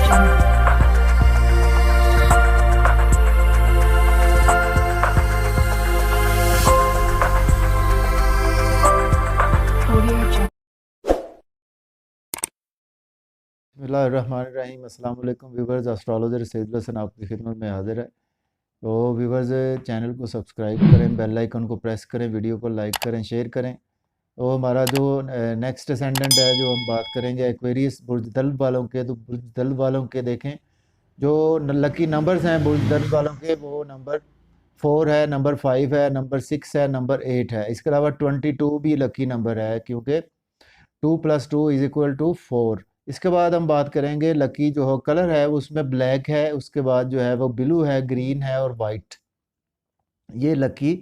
बिस्मिल्लाहिर्रहमानिर्रहीम। अस्सलाम वालेकुम व्यूवर्स, एस्ट्रोलॉजर सैयद हसन आपकी खिदमत में हाजिर है। तो व्यूवर्स, चैनल को सब्सक्राइब करें, बेल आइकन को प्रेस करें, वीडियो को लाइक करें, शेयर करें। तो हमारा जो नेक्स्ट असेंडेंट है, जो हम बात करेंगे एक्वेरियस बुर्ज दल्ब वालों के, तो बुर्ज दल्ब वालों के देखें जो लकी नंबर्स हैं बुर्ज दल्ब वालों के, वो नंबर 4 है, नंबर 5 है, नंबर 6 है, नंबर 8 है। इसके अलावा 22 भी लकी नंबर है, क्योंकि 2 + 2 = 4। इसके बाद हम बात करेंगे लकी जो कलर है उसमें ब्लैक है, उसके बाद जो है वो ब्लू है, ग्रीन है और वाइट, ये लकी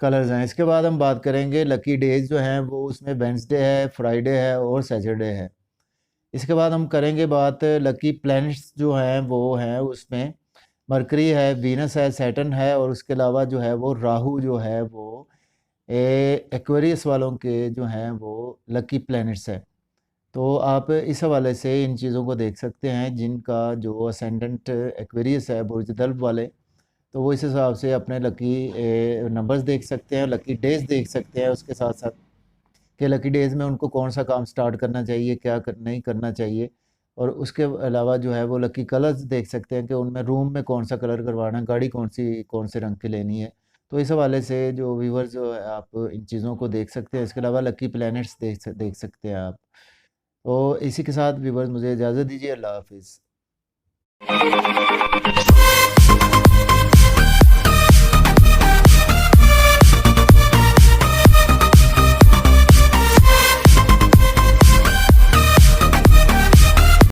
कलर्स हैं। इसके बाद हम बात करेंगे लकी डेज जो हैं, वो उसमें वेंसडे है, फ्राइडे है और सैटरडे है। इसके बाद हम करेंगे बात लकी प्लैनेट्स जो हैं, वो हैं उसमें मरकरी है, वीनस है, सैटर्न है और उसके अलावा जो है वो राहु जो है वो एक्वेरियस वालों के जो हैं वो लकी प्लैनेट्स है। तो आप इस हवाले से इन चीज़ों को देख सकते हैं, जिनका जो असेंडेंट एक्वेरियस है बुर्ज दल्ब वाले, तो वो इस हिसाब से अपने लकी नंबर्स देख सकते हैं, लकी डेज देख सकते हैं। उसके साथ साथ कि लकी डेज़ में उनको कौन सा काम स्टार्ट करना चाहिए, क्या नहीं करना चाहिए। और उसके अलावा जो है वो लकी कलर्स देख सकते हैं कि उनमें रूम में कौन सा कलर करवाना है, गाड़ी कौन से रंग की लेनी है। तो इस हवाले से जो व्यूवर्स जो है, आप इन चीज़ों को देख सकते हैं। इसके अलावा लकी प्लैनेट्स देख सकते हैं आप। तो इसी के साथ व्यूवर्स मुझे इजाज़त दीजिए। अल्लाह हाफिज़।